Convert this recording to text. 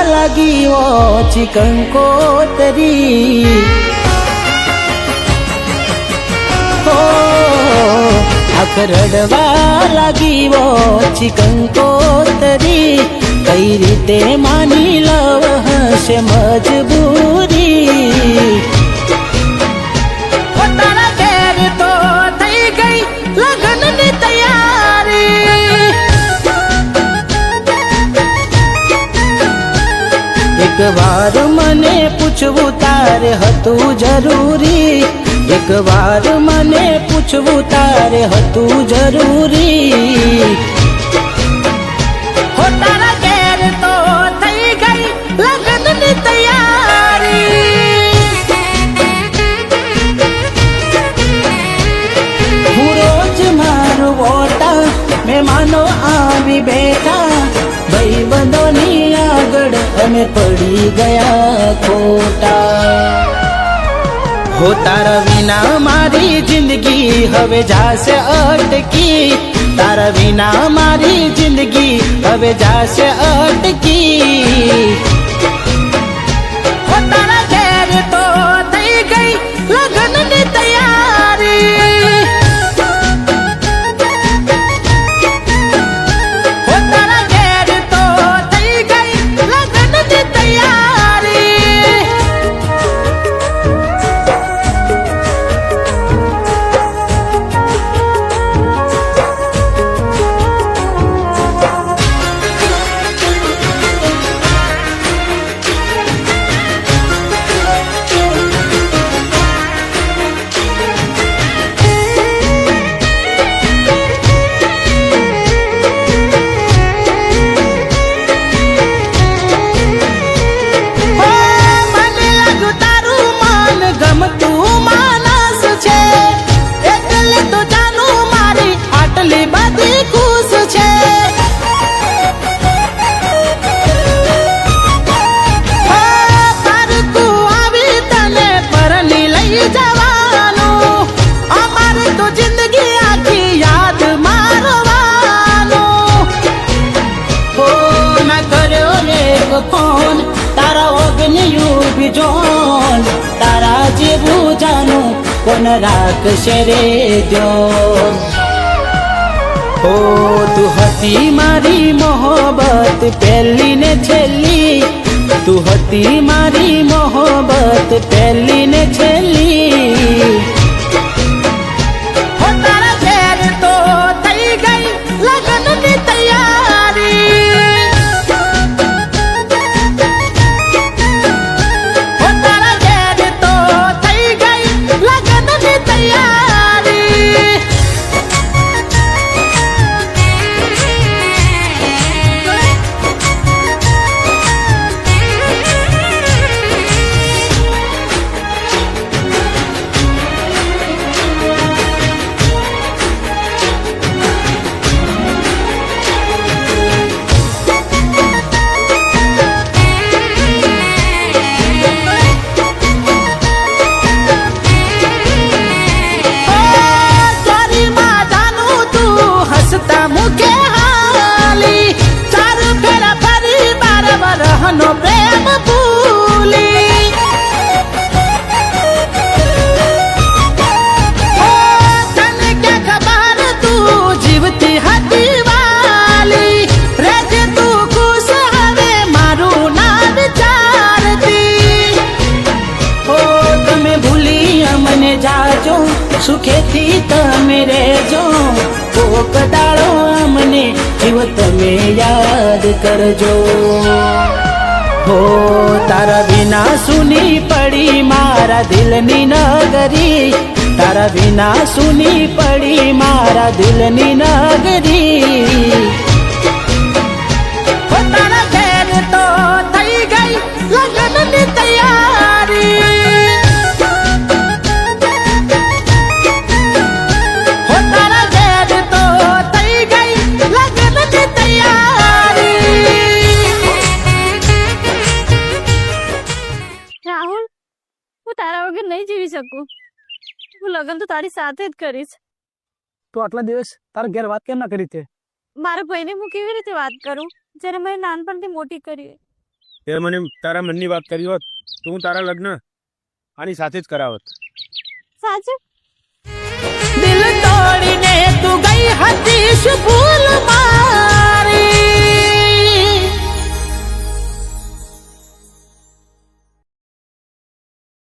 લાગી ઓછી કંકોતરી આંખ રડવા લાગી ઓછી કંકોતરી કઈ રીતે માની લવ હશે મજબૂરી તારા ઘેર તો થઈ ગઈ લગ્નની તૈયારી એક વાર મને પૂછવું તારે હતું જરૂરી એક વાર મને પૂછવું તારે હતું જરૂરી હો તારા ઘેર તો થઈ ગઈ લગ્નની તૈયારી હું રોજ મારું વોટા મહેમાનો આવી બેઠા ભાઈબંધોની આગળ અમે પડી ગયા ખોટા હો તારા વિના મારી જિંદગી હવે જાશે અટકી તારા વિના મારી જિંદગી હવે જાશે અટકી હો તારા ઘેર તો થઈ ગઈ લગ્નની તૈયારી હો તારા ઘેર તો થઈ ગઈ લગ્નની તૈયારી ફોન તારા ઓગણિયું બીજોન તારા જેવું જાનું કોણ રાખશે રે જોન ઓ તું હતી મારી મોહબ્બત પહેલી ને છેલ્લી તું હતી મારી મોહબ્બત પહેલી ને છેલ્લી હો તારા ઘેર તો થઈ ગઈ લગ્નની તૈયારી નો પ્રેમ ભૂલી તને ક્યાં ખબર તું જીવતી હતી વાલી રેજે તું ખુશ હવે મારું ના વિચારતી ઓ તમે ભૂલી અમને જાજો સુખેથી તમે રહેજો કોક દાડો અમને જીવ તમે યાદ કરજો હો તારા વિના સુની પડી મારા દિલની નગરી તારા વિના સુની પડી મારા દિલની નગરી હો તારા ઘેર તો થઈ ગઈ લગ્નની તૈયારી હો તારા ઘેર તો થઈ ગઈ લગ્નની તૈયારી રાહુલ હું તારા વગર નહીં જીવી શકું હું લગ્ન તો તારી સાથે જ કરીશ તો આટલા દિવસ તારા ઘેર વાત કેમ ના કરી તે મારા ભાઈને હું કેવી રીતે વાત કરું જ્યારે મેં નાનપણથી મોટી કરી તે મને તારા મનની વાત કરી હોત તો હું તારા લગ્ન આની સાથે જ કરાવત. સાચું